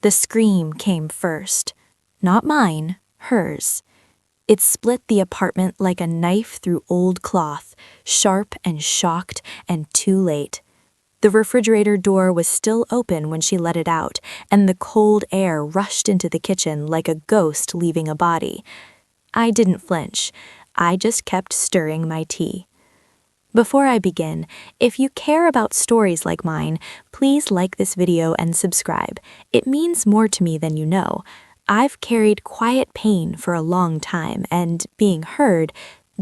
The scream came first. Not mine, hers. It split the apartment like a knife through old cloth, sharp and shocked and too late. The refrigerator door was still open when she let it out, and the cold air rushed into the kitchen like a ghost leaving a body. I didn't flinch. I just kept stirring my tea. Before I begin, if you care about stories like mine, please like this video and subscribe. It means more to me than you know. I've carried quiet pain for a long time, and being heard,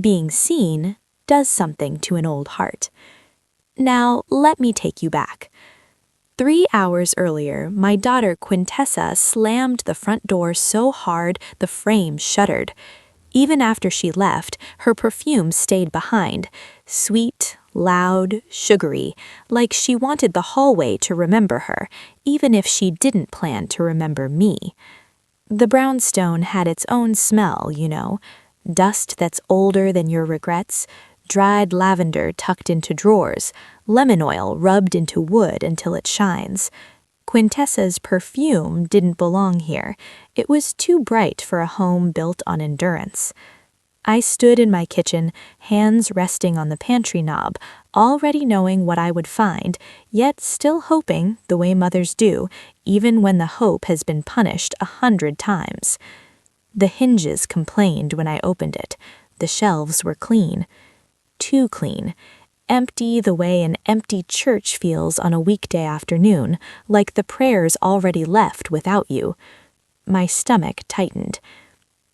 being seen, does something to an old heart. Now, let me take you back. 3 hours earlier, my daughter Quintessa slammed the front door so hard the frame shuddered. Even after she left, her perfume stayed behind, sweet, loud, sugary, like she wanted the hallway to remember her, even if she didn't plan to remember me. The brownstone had its own smell, you know, dust that's older than your regrets, dried lavender tucked into drawers, lemon oil rubbed into wood until it shines. Quintessa's perfume didn't belong here. It was too bright for a home built on endurance. I stood in my kitchen, hands resting on the pantry knob, already knowing what I would find, yet still hoping, the way mothers do, even when the hope has been punished 100 times. The hinges complained when I opened it. The shelves were clean. Too clean. Empty the way an empty church feels on a weekday afternoon, like the prayers already left without you. My stomach tightened.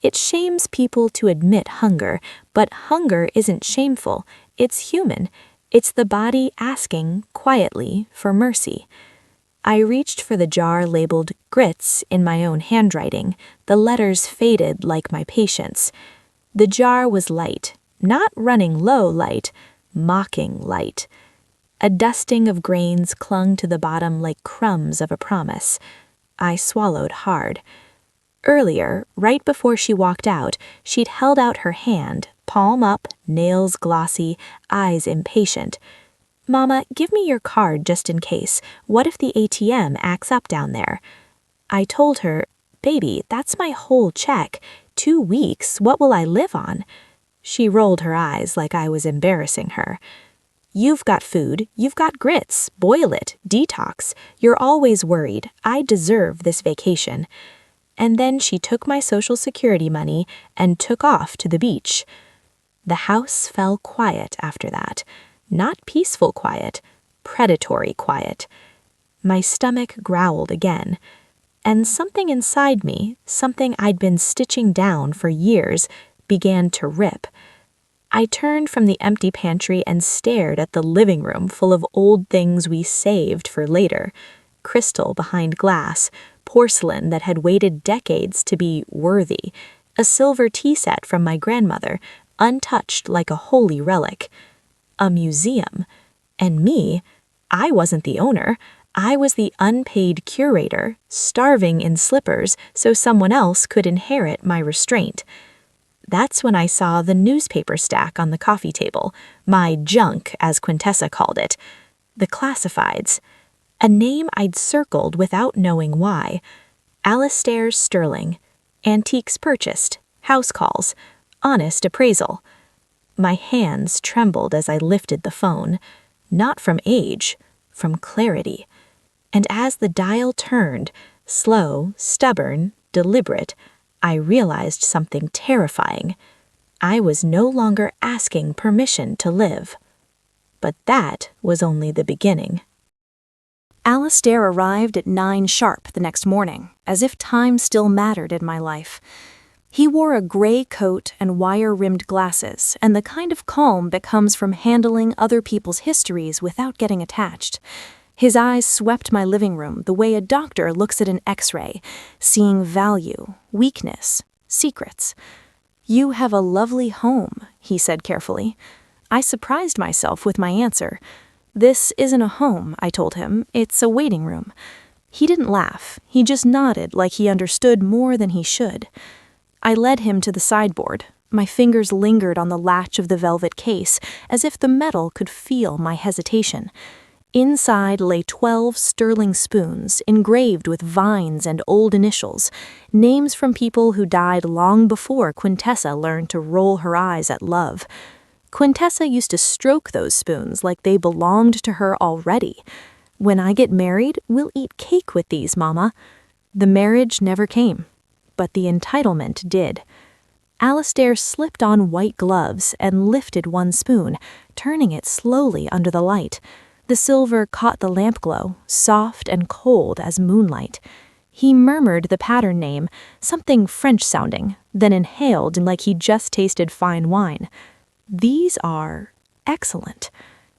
It shames people to admit hunger, but hunger isn't shameful. It's human. It's the body asking, quietly, for mercy. I reached for the jar labeled grits in my own handwriting, the letters faded like my patience. The jar was light, not running low light, mocking light. A dusting of grains clung to the bottom like crumbs of a promise. I swallowed hard. Earlier, right before she walked out, she'd held out her hand, palm up, nails glossy, eyes impatient. "Mama, give me your card just in case. What if the ATM acts up down there?" I told her, "Baby, that's my whole check. 2 weeks, what will I live on?" She rolled her eyes like I was embarrassing her. "You've got food, you've got grits, boil it, detox. You're always worried. I deserve this vacation." And then she took my Social Security money and took off to the beach. The house fell quiet after that. Not peaceful quiet, predatory quiet. My stomach growled again. And something inside me, something I'd been stitching down for years, began to rip. I turned from the empty pantry and stared at the living room full of old things we saved for later. Crystal behind glass, porcelain that had waited decades to be worthy, a silver tea set from my grandmother, untouched like a holy relic. A museum. And me, I wasn't the owner. I was the unpaid curator, starving in slippers so someone else could inherit my restraint. That's when I saw the newspaper stack on the coffee table, my junk, as Quintessa called it. The classifieds. A name I'd circled without knowing why. Alistair Sterling. Antiques purchased. House calls. Honest appraisal. My hands trembled as I lifted the phone. Not from age, from clarity. And as the dial turned, slow, stubborn, deliberate, I realized something terrifying. I was no longer asking permission to live. But that was only the beginning. Alistair arrived at 9 sharp the next morning, as if time still mattered in my life. He wore a gray coat and wire-rimmed glasses, and the kind of calm that comes from handling other people's histories without getting attached. His eyes swept my living room the way a doctor looks at an X-ray, seeing value, weakness, secrets. "You have a lovely home," he said carefully. I surprised myself with my answer. "This isn't a home," I told him. "It's a waiting room." He didn't laugh. He just nodded like he understood more than he should. I led him to the sideboard. My fingers lingered on the latch of the velvet case, as if the metal could feel my hesitation. Inside lay 12 sterling spoons engraved with vines and old initials, names from people who died long before Quintessa learned to roll her eyes at love. Quintessa used to stroke those spoons like they belonged to her already. "When I get married, we'll eat cake with these, Mama." The marriage never came, but the entitlement did. Alistair slipped on white gloves and lifted one spoon, turning it slowly under the light. The silver caught the lamp glow, soft and cold as moonlight. He murmured the pattern name, something French-sounding, then inhaled like he just tasted fine wine. "These are excellent."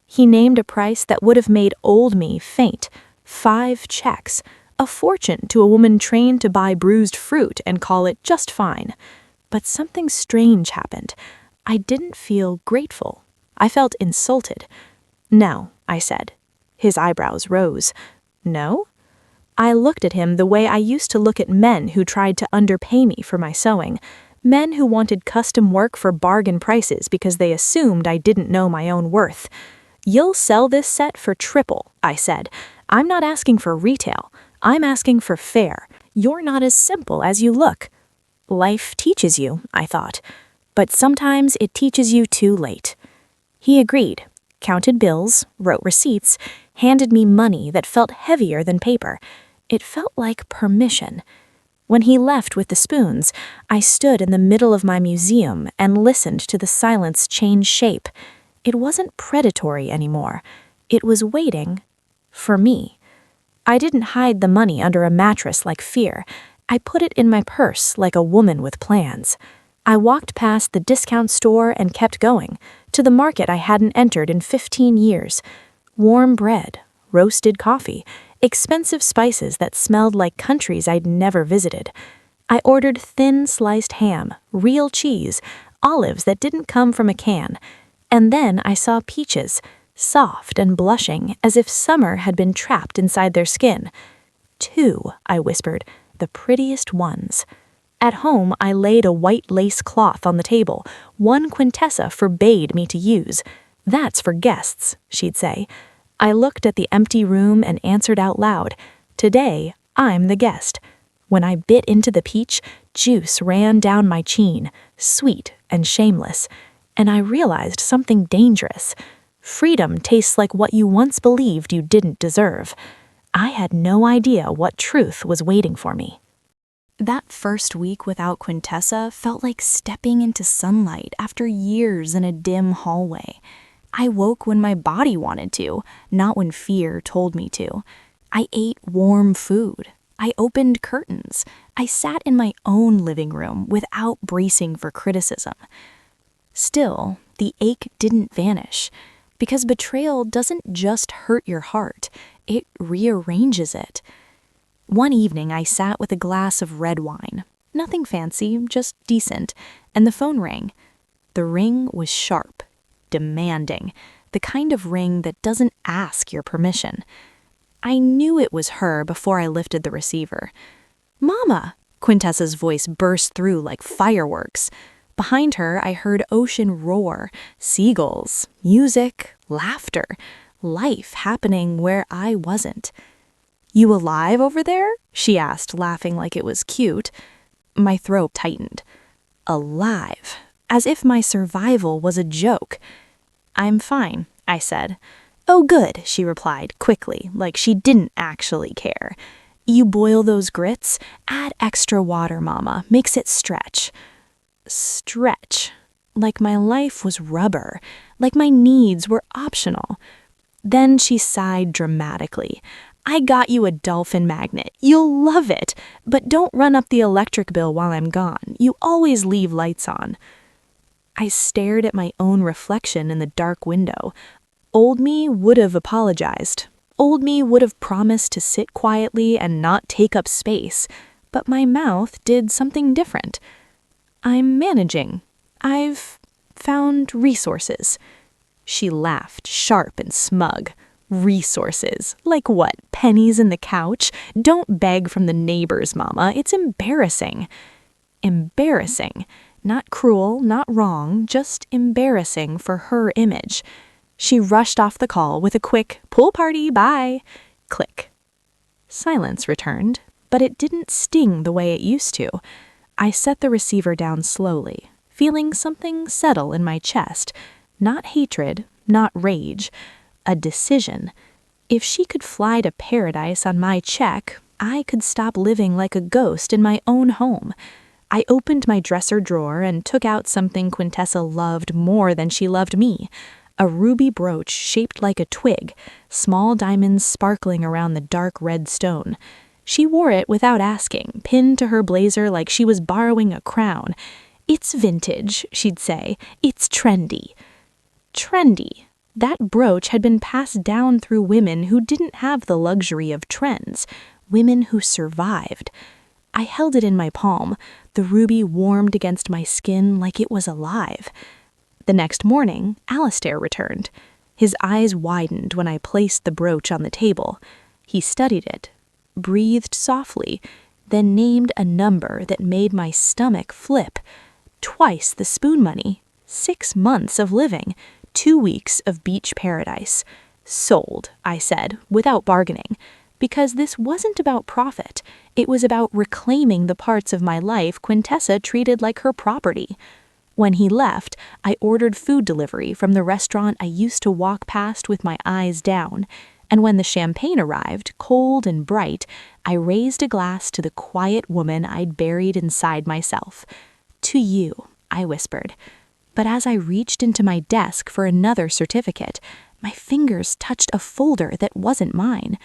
He named a price that would have made old me faint. 5 checks, a fortune to a woman trained to buy bruised fruit and call it just fine. But something strange happened. I didn't feel grateful. I felt insulted. "No," I said. His eyebrows rose. "No?" I looked at him the way I used to look at men who tried to underpay me for my sewing, men who wanted custom work for bargain prices because they assumed I didn't know my own worth. "You'll sell this set for triple," I said. "I'm not asking for retail. I'm asking for fair. You're not as simple as you look." Life teaches you, I thought, but sometimes it teaches you too late. He agreed, counted bills, wrote receipts, handed me money that felt heavier than paper. It felt like permission. When he left with the spoons, I stood in the middle of my museum and listened to the silence change shape. It wasn't predatory anymore. It was waiting for me. I didn't hide the money under a mattress like fear. I put it in my purse like a woman with plans. I walked past the discount store and kept going, to the market I hadn't entered in 15 years. Warm bread, roasted coffee, expensive spices that smelled like countries I'd never visited. I ordered thin sliced ham, real cheese, olives that didn't come from a can. And then I saw peaches, soft and blushing as if summer had been trapped inside their skin. 2, I whispered, the prettiest ones. At home, I laid a white lace cloth on the table, one Quintessa forbade me to use. "That's for guests," she'd say. I looked at the empty room and answered out loud, "Today, I'm the guest." When I bit into the peach, juice ran down my chin, sweet and shameless. And I realized something dangerous. Freedom tastes like what you once believed you didn't deserve. I had no idea what truth was waiting for me. That first week without Quintessa felt like stepping into sunlight after years in a dim hallway. I woke when my body wanted to, not when fear told me to. I ate warm food. I opened curtains. I sat in my own living room without bracing for criticism. Still, the ache didn't vanish, because betrayal doesn't just hurt your heart, it rearranges it. One evening I sat with a glass of red wine. Nothing fancy, just decent, and the phone rang. The ring was sharp, demanding, the kind of ring that doesn't ask your permission. I knew it was her before I lifted the receiver. "Mama!" Quintessa's voice burst through like fireworks. Behind her, I heard ocean roar, seagulls, music, laughter, life happening where I wasn't. "You alive over there?" she asked, laughing like it was cute. My throat tightened. Alive, as if my survival was a joke. "I'm fine," I said. "Oh, good," she replied, quickly, like she didn't actually care. "You boil those grits? Add extra water, Mama. Makes it stretch." Stretch. Like my life was rubber. Like my needs were optional. Then she sighed dramatically. "I got you a dolphin magnet. You'll love it. But don't run up the electric bill while I'm gone. You always leave lights on." I stared at my own reflection in the dark window. Old me would have apologized. Old me would have promised to sit quietly and not take up space. But my mouth did something different. "I'm managing. I've found resources." She laughed, sharp and smug. "Resources? Like what? Pennies in the couch? Don't beg from the neighbors, Mama. It's embarrassing." Embarrassing. Not cruel, not wrong, just embarrassing for her image. She rushed off the call with a quick, "Pool party, bye." Click. Silence returned, but it didn't sting the way it used to. I set the receiver down slowly, feeling something settle in my chest. Not hatred, not rage. A decision. If she could fly to paradise on my check, I could stop living like a ghost in my own home. I opened my dresser drawer and took out something Quintessa loved more than she loved me. A ruby brooch shaped like a twig, small diamonds sparkling around the dark red stone. She wore it without asking, pinned to her blazer like she was borrowing a crown. "It's vintage," she'd say. "It's trendy." Trendy. That brooch had been passed down through women who didn't have the luxury of trends, women who survived. I held it in my palm. The ruby warmed against my skin like it was alive. The next morning, Alistair returned. His eyes widened when I placed the brooch on the table. He studied it, breathed softly, then named a number that made my stomach flip. Twice the spoon money, 6 months of living, 2 weeks of beach paradise. "Sold," I said, without bargaining, because this wasn't about profit. It was about reclaiming the parts of my life Quintessa treated like her property. When he left, I ordered food delivery from the restaurant I used to walk past with my eyes down, and when the champagne arrived, cold and bright, I raised a glass to the quiet woman I'd buried inside myself. "To you," I whispered. But as I reached into my desk for another certificate, my fingers touched a folder that wasn't mine.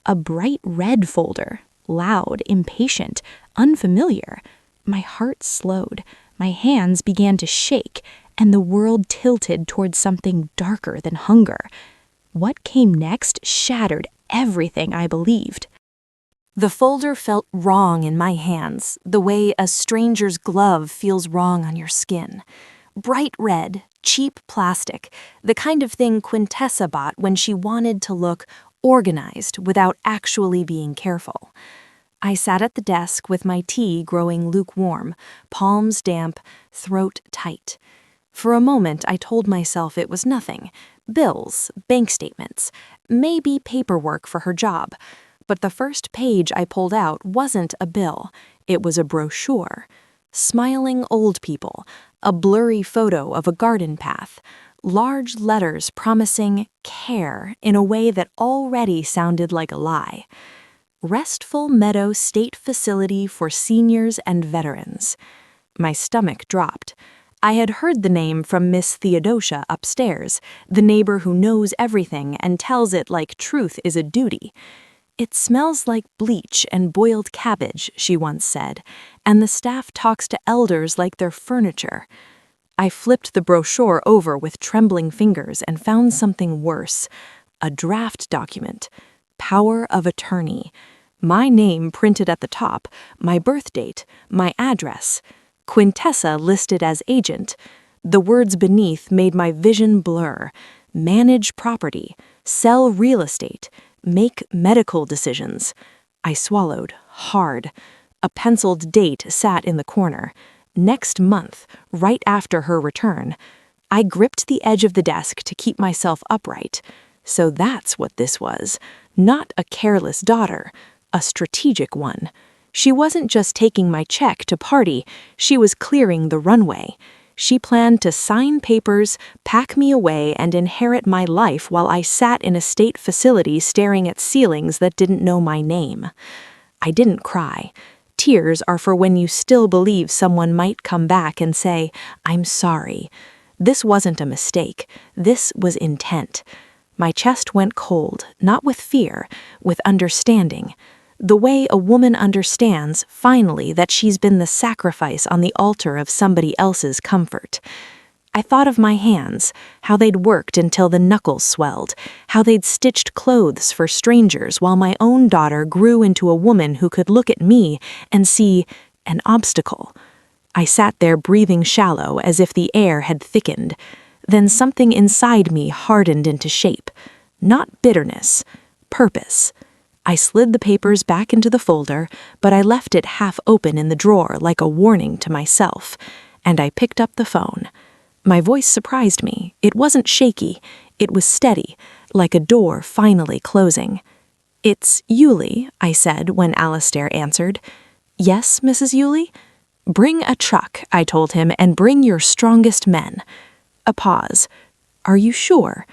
A bright red folder, loud, impatient, unfamiliar. My heart slowed, my hands began to shake, and the world tilted towards something darker than hunger. What came next shattered everything I believed. The folder felt wrong in my hands, the way a stranger's glove feels wrong on your skin. Bright red, cheap plastic, the kind of thing Quintessa bought when she wanted to look organized without actually being careful. I sat at the desk with my tea growing lukewarm, palms damp, throat tight. For a moment, I told myself it was nothing. Bills, bank statements, maybe paperwork for her job. But the first page I pulled out wasn't a bill. It was a brochure. Smiling old people, a blurry photo of a garden path, large letters promising care in a way that already sounded like a lie. Restful Meadow State Facility for Seniors and Veterans. My stomach dropped. I had heard the name from Miss Theodosia upstairs, the neighbor who knows everything and tells it like truth is a duty. "It smells like bleach and boiled cabbage," she once said, "and the staff talks to elders like they're furniture." I flipped the brochure over with trembling fingers and found something worse. A draft document. Power of attorney. My name printed at the top, my birth date, my address. Quintessa listed as agent. The words beneath made my vision blur. Manage property. Sell real estate. Make medical decisions. I swallowed, hard. A penciled date sat in the corner. Next month, right after her return. I gripped the edge of the desk to keep myself upright. So that's what this was. Not a careless daughter, a strategic one. She wasn't just taking my check to party, she was clearing the runway. She planned to sign papers, pack me away, and inherit my life while I sat in a state facility staring at ceilings that didn't know my name. I didn't cry. Tears are for when you still believe someone might come back and say, "I'm sorry." This wasn't a mistake. This was intent. My chest went cold, not with fear, with understanding. The way a woman understands, finally, that she's been the sacrifice on the altar of somebody else's comfort. I thought of my hands, how they'd worked until the knuckles swelled, how they'd stitched clothes for strangers while my own daughter grew into a woman who could look at me and see an obstacle. I sat there breathing shallow as if the air had thickened. Then something inside me hardened into shape. Not bitterness, purpose. I slid the papers back into the folder, but I left it half open in the drawer like a warning to myself, and I picked up the phone. My voice surprised me. It wasn't shaky. It was steady, like a door finally closing. "It's Yulie," I said when Alistair answered. "Yes, Mrs. Yulie?" "Bring a truck," I told him, "and bring your strongest men." A pause. "Are you sure?"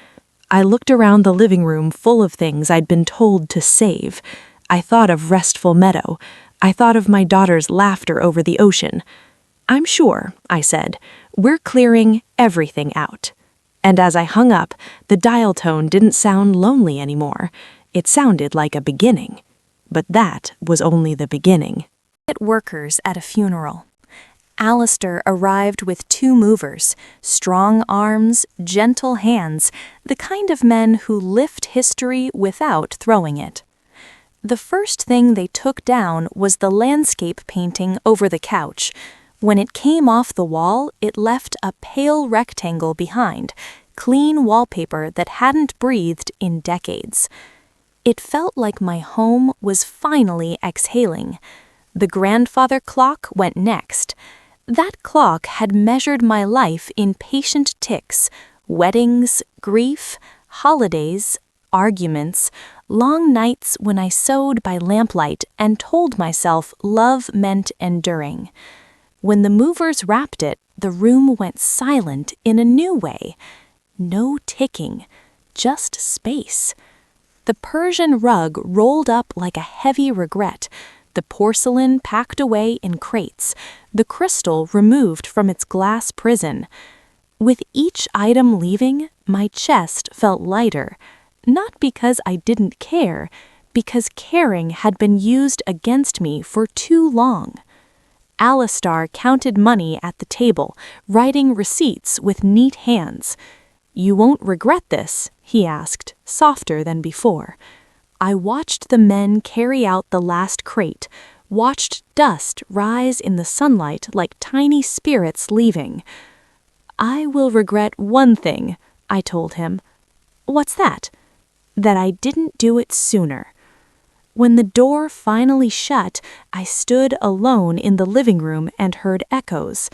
I looked around the living room full of things I'd been told to save. I thought of Restful Meadow. I thought of my daughter's laughter over the ocean. "I'm sure," I said. "We're clearing everything out." And as I hung up, the dial tone didn't sound lonely anymore. It sounded like a beginning. But that was only the beginning. Workers at a funeral. Alistair arrived with 2 movers, strong arms, gentle hands, the kind of men who lift history without throwing it. The first thing they took down was the landscape painting over the couch. When it came off the wall, it left a pale rectangle behind, clean wallpaper that hadn't breathed in decades. It felt like my home was finally exhaling. The grandfather clock went next. That clock had measured my life in patient ticks, weddings, grief, holidays, arguments, long nights when I sewed by lamplight and told myself love meant enduring. When the movers wrapped it, the room went silent in a new way. No ticking, just space. The Persian rug rolled up like a heavy regret, the porcelain packed away in crates, the crystal removed from its glass prison. With each item leaving, my chest felt lighter, not because I didn't care, because caring had been used against me for too long. Alistair counted money at the table, writing receipts with neat hands. "You won't regret this?" he asked, softer than before. I watched the men carry out the last crate, watched dust rise in the sunlight like tiny spirits leaving. "I will regret one thing," I told him. "What's that?" "That I didn't do it sooner." When the door finally shut, I stood alone in the living room and heard echoes.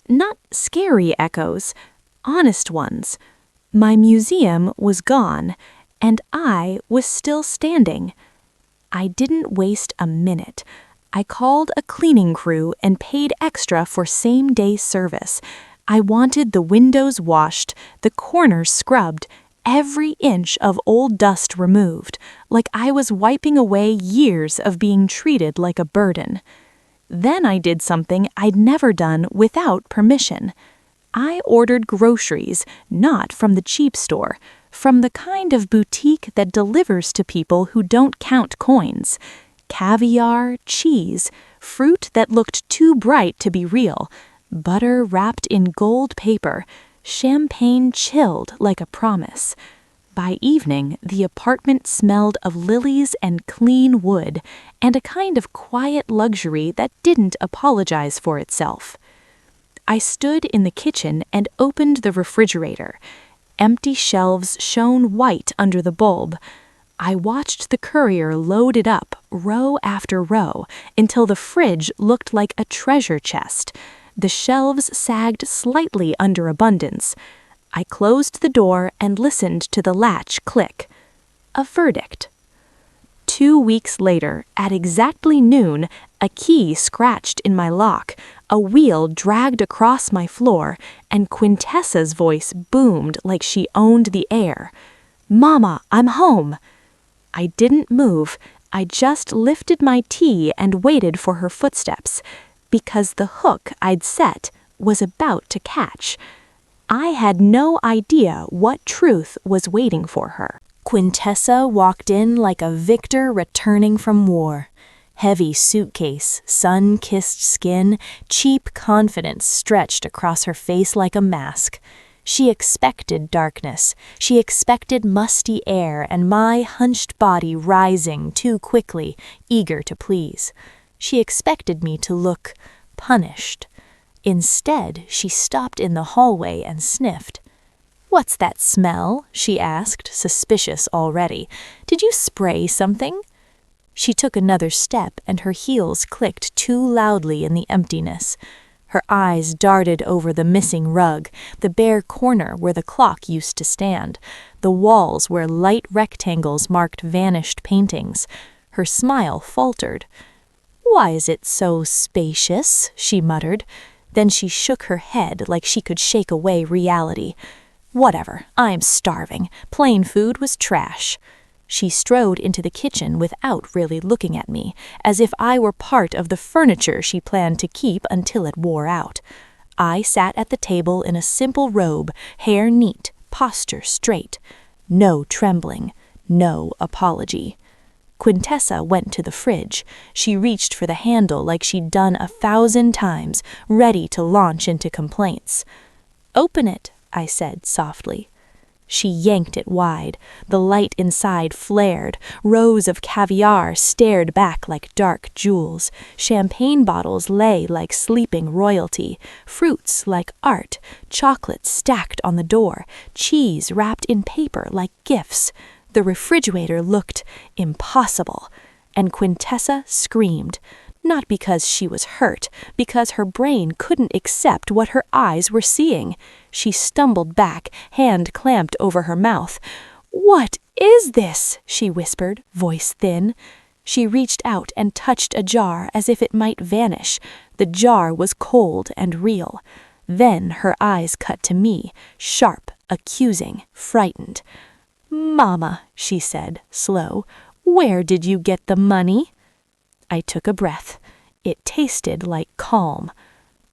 Not scary echoes, honest ones. My museum was gone, and I was still standing. I didn't waste a minute. I called a cleaning crew and paid extra for same-day service. I wanted the windows washed, the corners scrubbed, every inch of old dust removed, like I was wiping away years of being treated like a burden. Then I did something I'd never done without permission. I ordered groceries, not from the cheap store, from the kind of boutique that delivers to people who don't count coins. Caviar, cheese, fruit that looked too bright to be real, butter wrapped in gold paper, champagne chilled like a promise. By evening, the apartment smelled of lilies and clean wood, and a kind of quiet luxury that didn't apologize for itself. I stood in the kitchen and opened the refrigerator. Empty shelves shone white under the bulb. I watched the courier load it up, row after row, until the fridge looked like a treasure chest. The shelves sagged slightly under abundance. I closed the door and listened to the latch click. A verdict. 2 weeks later, at exactly noon, a key scratched in my lock, a wheel dragged across my floor, and Quintessa's voice boomed like she owned the air. "Mama, I'm home!" I didn't move. I just lifted my tea and waited for her footsteps, because the hook I'd set was about to catch. I had no idea what truth was waiting for her. Quintessa walked in like a victor returning from war. Heavy suitcase, sun-kissed skin, cheap confidence stretched across her face like a mask. She expected darkness. She expected musty air and my hunched body rising too quickly, eager to please. She expected me to look punished. Instead, she stopped in the hallway and sniffed. "What's that smell?" she asked, suspicious already. "Did you spray something?" She took another step, and her heels clicked too loudly in the emptiness. Her eyes darted over the missing rug, the bare corner where the clock used to stand. the walls where light rectangles marked vanished paintings. Her smile faltered. "Why is it so spacious?" she muttered. Then she shook her head like she could shake away reality. "Whatever, I'm starving. Plain food was trash." She strode into the kitchen without really looking at me, as if I were part of the furniture she planned to keep until it wore out. I sat at the table in a simple robe, hair neat, posture straight. No trembling, no apology. Quintessa went to the fridge. She reached for the handle like she'd done 1,000 times, ready to launch into complaints. "Open it," I said softly. She yanked it wide. The light inside flared. Rows of caviar stared back like dark jewels. Champagne bottles lay like sleeping royalty. Fruits like art. Chocolate stacked on the door. Cheese wrapped in paper like gifts. The refrigerator looked impossible. And Quintessa screamed. Not because she was hurt, because her brain couldn't accept what her eyes were seeing. She stumbled back, hand clamped over her mouth. "What is this?" she whispered, voice thin. She reached out and touched a jar as if it might vanish. The jar was cold and real. Then her eyes cut to me, sharp, accusing, frightened. "Mama," she said, slow, "where did you get the money?" I took a breath. It tasted like calm.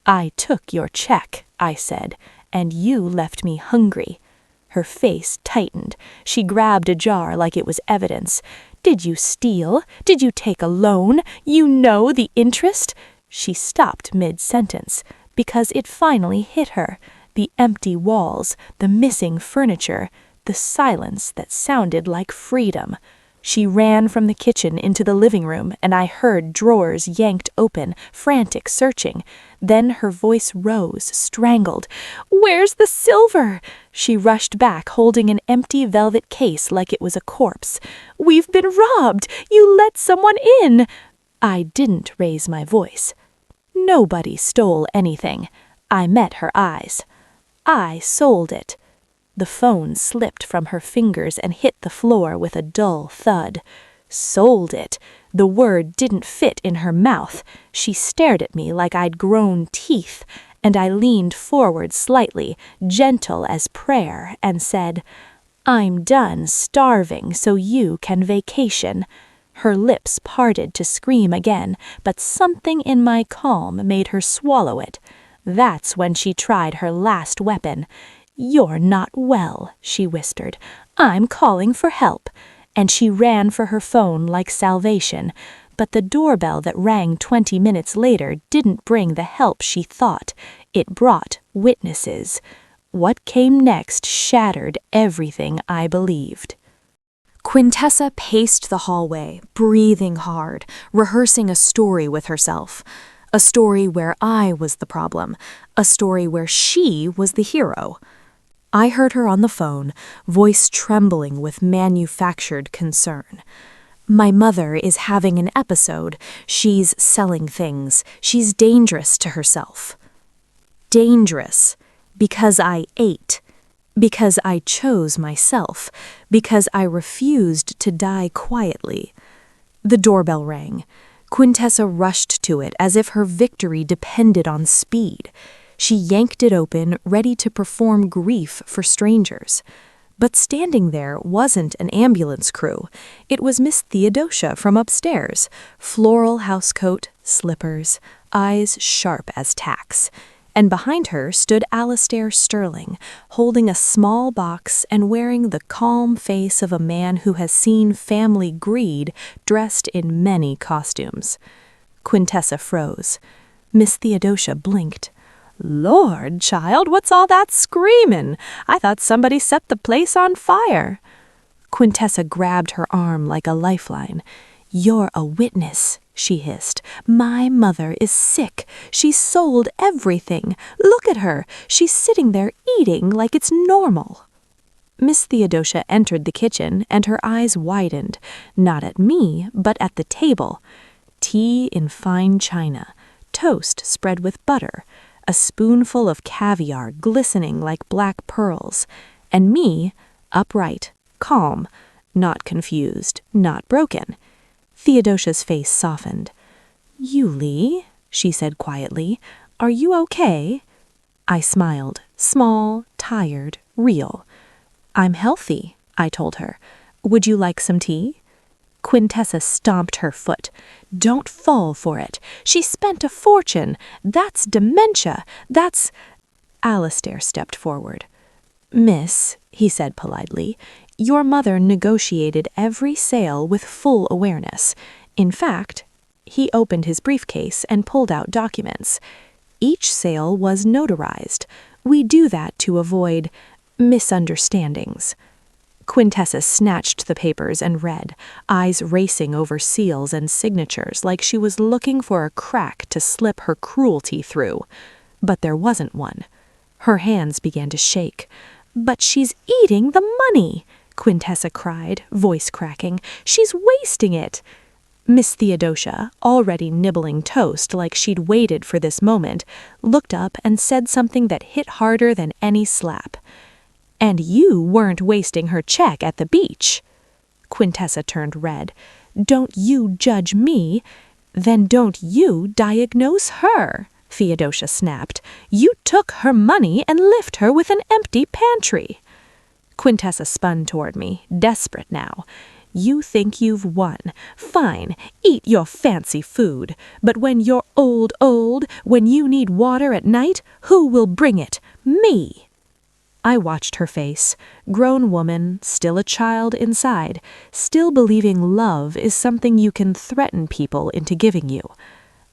"I took your check," I said, "and you left me hungry." Her face tightened. She grabbed a jar like it was evidence. "Did you steal? Did you take a loan? You know the interest?" She stopped mid-sentence, because it finally hit her. The empty walls, the missing furniture, the silence that sounded like freedom. She ran from the kitchen into the living room, and I heard drawers yanked open, frantic searching. Then her voice rose, strangled. "Where's the silver?" She rushed back, holding an empty velvet case like it was a corpse. "We've been robbed! You let someone in!" I didn't raise my voice. "Nobody stole anything." I met her eyes. "I sold it." The phone slipped from her fingers and hit the floor with a dull thud. Sold it. The word didn't fit in her mouth. She stared at me like I'd grown teeth, and I leaned forward slightly, gentle as prayer, and said, "I'm done starving so you can vacation." Her lips parted to scream again, but something in my calm made her swallow it. That's when she tried her last weapon. "You're not well," she whispered. "I'm calling for help." And she ran for her phone like salvation. But the doorbell that rang 20 minutes later didn't bring the help she thought. It brought witnesses. What came next shattered everything I believed. Quintessa paced the hallway, breathing hard, rehearsing a story with herself. A story where I was the problem. A story where she was the hero. I heard her on the phone, voice trembling with manufactured concern. "My mother is having an episode. She's selling things. She's dangerous to herself." Dangerous. Because I ate. Because I chose myself. Because I refused to die quietly. The doorbell rang. Quintessa rushed to it as if her victory depended on speed. She yanked it open, ready to perform grief for strangers. But standing there wasn't an ambulance crew. It was Miss Theodosia from upstairs. Floral housecoat, slippers, eyes sharp as tacks. And behind her stood Alistair Sterling, holding a small box and wearing the calm face of a man who has seen family greed dressed in many costumes. Quintessa froze. Miss Theodosia blinked. "Lord, child, what's all that screamin'? I thought somebody set the place on fire." Quintessa grabbed her arm like a lifeline. "You're a witness," she hissed. "My mother is sick. She sold everything. Look at her. She's sitting there eating like it's normal." Miss Theodosia entered the kitchen, and her eyes widened, not at me, but at the table. Tea in fine china, toast spread with butter, a spoonful of caviar glistening like black pearls, and me, upright, calm, not confused, not broken. Theodosia's face softened. "Yulie," she said quietly, "are you okay?" I smiled, small, tired, real. "I'm healthy," I told her. "Would you like some tea?" Quintessa stomped her foot. "Don't fall for it. She spent a fortune. That's dementia. That's—" Alistair stepped forward. "Miss," he said politely, "your mother negotiated every sale with full awareness. In fact," he opened his briefcase and pulled out documents. "Each sale was notarized. We do that to avoid misunderstandings." Quintessa snatched the papers and read, eyes racing over seals and signatures like she was looking for a crack to slip her cruelty through. But there wasn't one. Her hands began to shake. "But she's eating the money!" Quintessa cried, voice cracking. "She's wasting it!" Miss Theodosia, already nibbling toast like she'd waited for this moment, looked up and said something that hit harder than any slap. "And you weren't wasting her check at the beach." Quintessa turned red. "Don't you judge me. Then don't you diagnose her," Theodosia snapped. "You took her money and left her with an empty pantry." Quintessa spun toward me, desperate now. "You think you've won. Fine, eat your fancy food. But when you're old, when you need water at night, who will bring it? Me." I watched her face, grown woman, still a child inside, still believing love is something you can threaten people into giving you.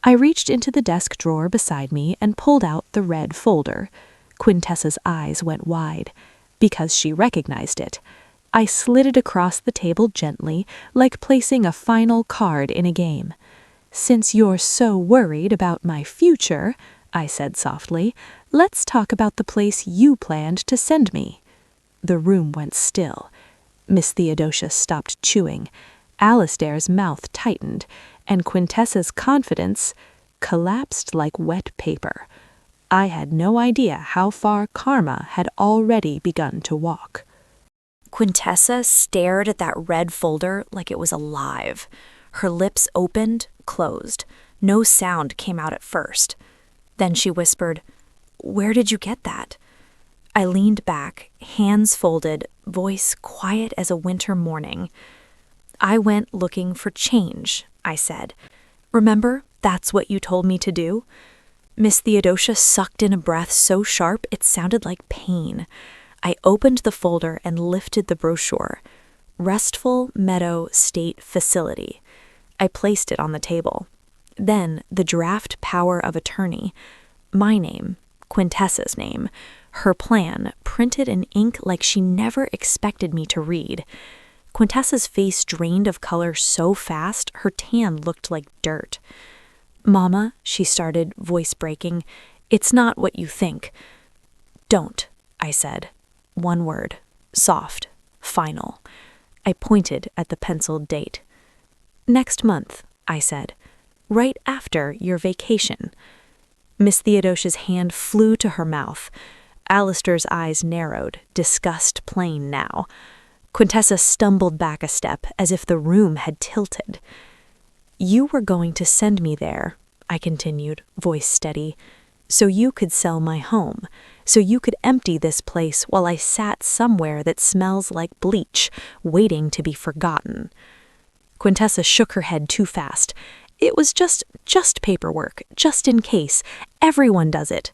I reached into the desk drawer beside me and pulled out the red folder. Quintessa's eyes went wide, because she recognized it. I slid it across the table gently, like placing a final card in a game. "Since you're so worried about my future," I said softly, "let's talk about the place you planned to send me." The room went still. Miss Theodosia stopped chewing. Alistair's mouth tightened, and Quintessa's confidence collapsed like wet paper. I had no idea how far karma had already begun to walk. Quintessa stared at that red folder like it was alive. Her lips opened, closed. No sound came out at first. Then she whispered, "Where did you get that?" I leaned back, hands folded, voice quiet as a winter morning. "I went looking for change," I said. "Remember, that's what you told me to do?" Miss Theodosia sucked in a breath so sharp it sounded like pain. I opened the folder and lifted the brochure. Restful Meadow State Facility. I placed it on the table. Then the draft power of attorney. My name, Quintessa's name. Her plan, printed in ink like she never expected me to read. Quintessa's face drained of color so fast, her tan looked like dirt. "Mama," she started, voice breaking, "it's not what you think." "Don't," I said. One word, soft, final. I pointed at the penciled date. "Next month," I said. "Right after your vacation." Miss Theodosia's hand flew to her mouth. Alistair's eyes narrowed, disgust plain now. Quintessa stumbled back a step, as if the room had tilted. "You were going to send me there," I continued, voice steady, "so you could sell my home, so you could empty this place while I sat somewhere that smells like bleach, waiting to be forgotten." Quintessa shook her head too fast. "It was just paperwork, just in case. Everyone does it."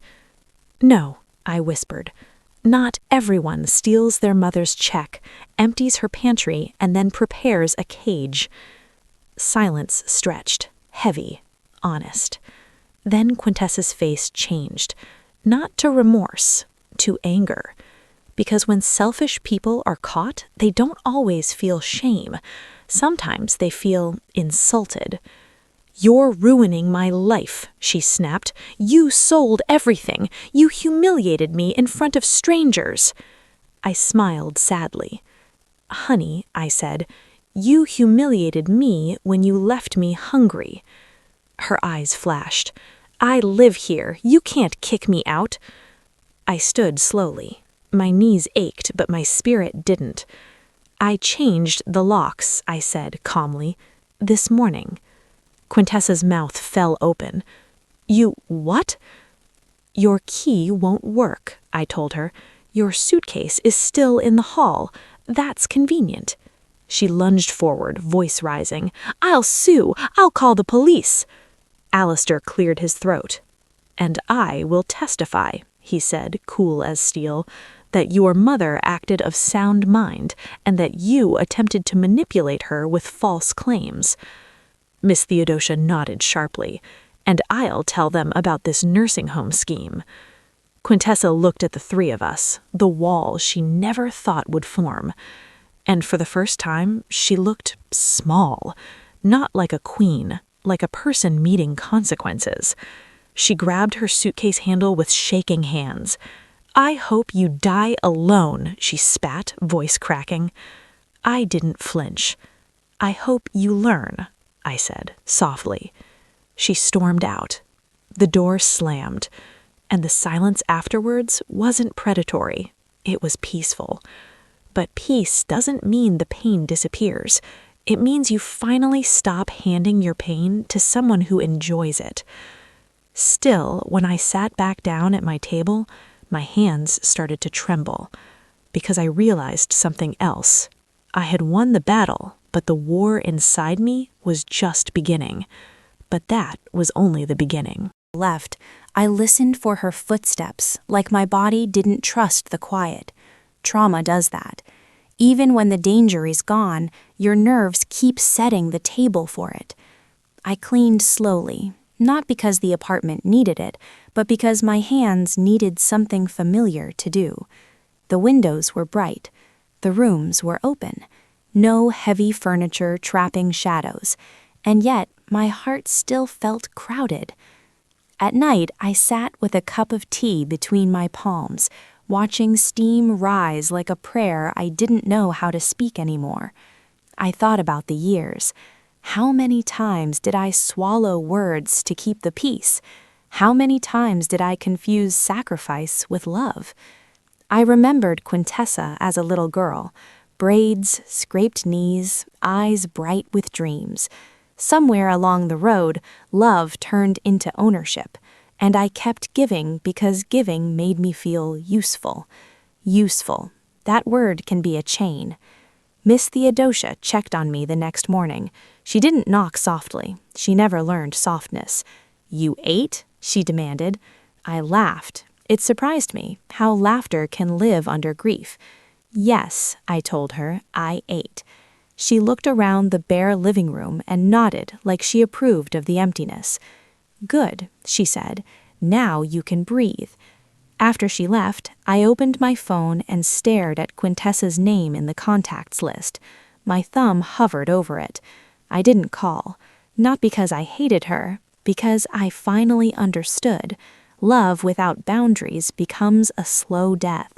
"No," I whispered. "Not everyone steals their mother's check, empties her pantry, and then prepares a cage." Silence stretched, heavy, honest. Then Quintessa's face changed, not to remorse, to anger. Because when selfish people are caught, they don't always feel shame. Sometimes they feel insulted. "You're ruining my life," she snapped. "You sold everything. You humiliated me in front of strangers." I smiled sadly. "Honey," I said, "you humiliated me when you left me hungry." Her eyes flashed. "I live here. You can't kick me out." I stood slowly. My knees ached, but my spirit didn't. "I changed the locks," I said calmly, "this morning." Quintessa's mouth fell open. "You what?" "Your key won't work," I told her. "Your suitcase is still in the hall. That's convenient." She lunged forward, voice rising. "I'll sue! I'll call the police!" Alistair cleared his throat. "And I will testify," he said, cool as steel, "that your mother acted of sound mind and that you attempted to manipulate her with false claims." Miss Theodosia nodded sharply. "And I'll tell them about this nursing home scheme." Quintessa looked at the three of us, the wall she never thought would form. And for the first time, she looked small, not like a queen, like a person meeting consequences. She grabbed her suitcase handle with shaking hands. "I hope you die alone," she spat, voice cracking. I didn't flinch. "I hope you learn," I said, softly. She stormed out. The door slammed, and the silence afterwards wasn't predatory. It was peaceful. But peace doesn't mean the pain disappears. It means you finally stop handing your pain to someone who enjoys it. Still, when I sat back down at my table, my hands started to tremble, because I realized something else. I had won the battle, but the war inside me was just beginning. But that was only the beginning. Left, I listened for her footsteps, like my body didn't trust the quiet. Trauma does that. Even when the danger is gone, your nerves keep setting the table for it. I cleaned slowly, not because the apartment needed it, but because my hands needed something familiar to do. The windows were bright. The rooms were open. No heavy furniture trapping shadows. And yet, my heart still felt crowded. At night, I sat with a cup of tea between my palms, watching steam rise like a prayer I didn't know how to speak anymore. I thought about the years. How many times did I swallow words to keep the peace? How many times did I confuse sacrifice with love? I remembered Quintessa as a little girl. Braids, scraped knees, eyes bright with dreams. Somewhere along the road, love turned into ownership, and I kept giving because giving made me feel useful. Useful. That word can be a chain. Miss Theodosia checked on me the next morning. She didn't knock softly. She never learned softness. "You ate?" she demanded. I laughed. It surprised me how laughter can live under grief. "Yes," I told her, "I ate." She looked around the bare living room and nodded like she approved of the emptiness. "Good," she said. "Now you can breathe." After she left, I opened my phone and stared at Quintessa's name in the contacts list. My thumb hovered over it. I didn't call. Not because I hated her, because I finally understood. Love without boundaries becomes a slow death.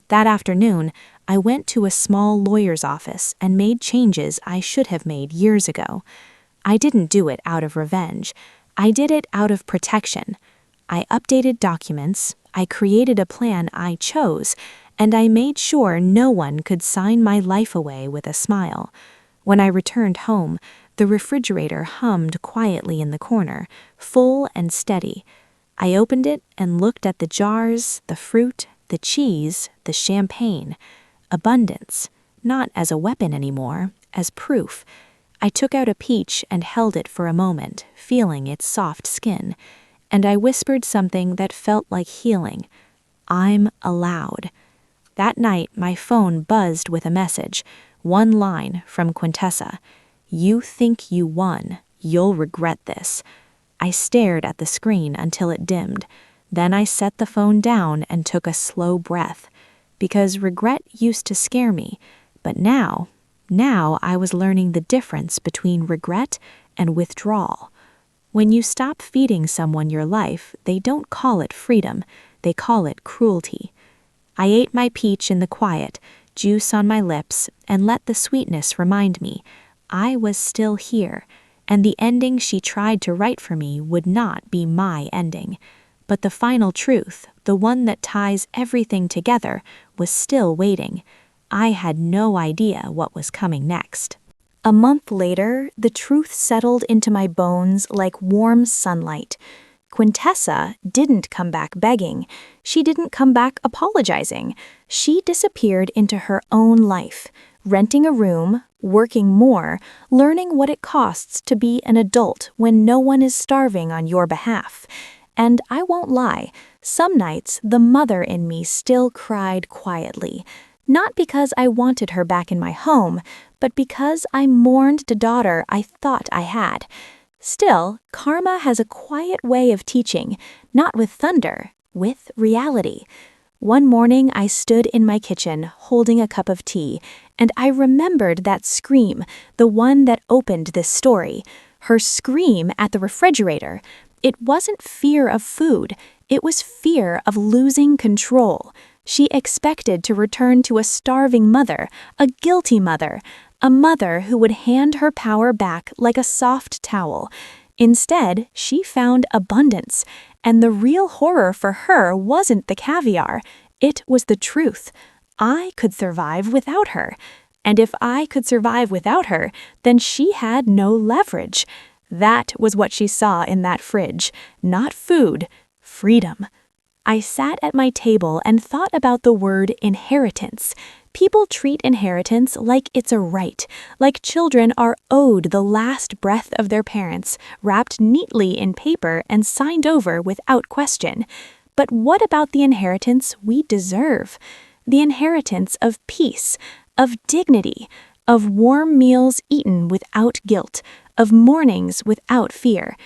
That afternoon, I went to a small lawyer's office and made changes I should have made years ago. I didn't do it out of revenge. I did it out of protection. I updated documents, I created a plan I chose, and I made sure no one could sign my life away with a smile. When I returned home, the refrigerator hummed quietly in the corner, full and steady. I opened it and looked at the jars, the fruit, the cheese, the champagne. Abundance, not as a weapon anymore, as proof. I took out a peach and held it for a moment, feeling its soft skin. And I whispered something that felt like healing. "I'm allowed." That night, my phone buzzed with a message. One line from Quintessa. "You think you won. You'll regret this." I stared at the screen until it dimmed. Then I set the phone down and took a slow breath. Because regret used to scare me. But now I was learning the difference between regret and withdrawal. When you stop feeding someone your life, they don't call it freedom, they call it cruelty. I ate my peach in the quiet, juice on my lips, and let the sweetness remind me I was still here, and the ending she tried to write for me would not be my ending. But the final truth, the one that ties everything together, was still waiting. I had no idea what was coming next. A month later, the truth settled into my bones like warm sunlight. Quintessa didn't come back begging. She didn't come back apologizing. She disappeared into her own life, renting a room, working more, learning what it costs to be an adult when no one is starving on your behalf. And I won't lie, some nights the mother in me still cried quietly. Not because I wanted her back in my home, but because I mourned the daughter I thought I had. Still, karma has a quiet way of teaching, not with thunder, with reality. One morning I stood in my kitchen holding a cup of tea, and I remembered that scream, the one that opened this story. Her scream at the refrigerator. It wasn't fear of food, it was fear of losing control. She expected to return to a starving mother, a guilty mother, a mother who would hand her power back like a soft towel. Instead, she found abundance, and the real horror for her wasn't the caviar, it was the truth. I could survive without her. And if I could survive without her, then she had no leverage. That was what she saw in that fridge. Not food, freedom. I sat at my table and thought about the word inheritance. People treat inheritance like it's a right, like children are owed the last breath of their parents, wrapped neatly in paper and signed over without question. But what about the inheritance we deserve? The inheritance of peace, of dignity, of warm meals eaten without guilt, of mornings without fear.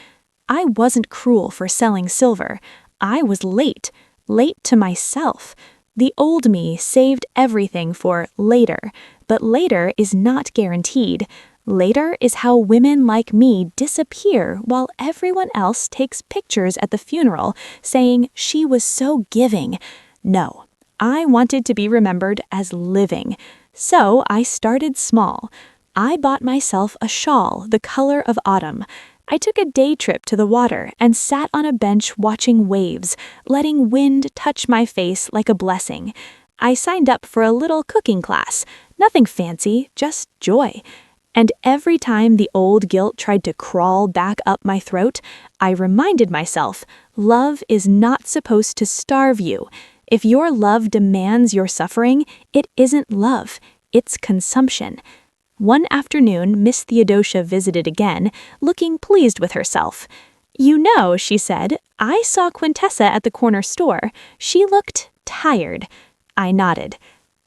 I wasn't cruel for selling silver. I was late to myself. The old me saved everything for later, but later is not guaranteed. Later is how women like me disappear while everyone else takes pictures at the funeral saying she was so giving. No, I wanted to be remembered as living. So I started small. I bought myself a shawl the color of autumn. I took a day trip to the water and sat on a bench watching waves, letting wind touch my face like a blessing. I signed up for a little cooking class. Nothing fancy, just joy. And every time the old guilt tried to crawl back up my throat, I reminded myself, love is not supposed to starve you. If your love demands your suffering, it isn't love, it's consumption. One afternoon, Miss Theodosia visited again, looking pleased with herself. "You know," she said, "I saw Quintessa at the corner store. She looked tired." I nodded.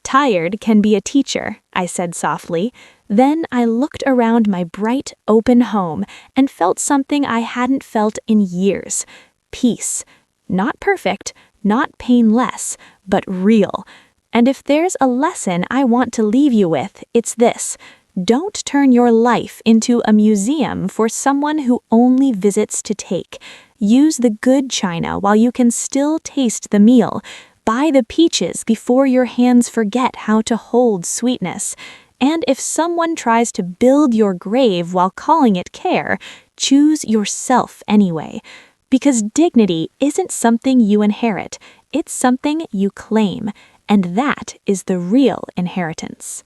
"Tired can be a teacher," I said softly. Then I looked around my bright, open home and felt something I hadn't felt in years. Peace. Not perfect, not painless, but real. And if there's a lesson I want to leave you with, it's this. Don't turn your life into a museum for someone who only visits to take. Use the good china while you can still taste the meal. Buy the peaches before your hands forget how to hold sweetness. And if someone tries to build your grave while calling it care, choose yourself anyway. Because dignity isn't something you inherit, it's something you claim. And that is the real inheritance.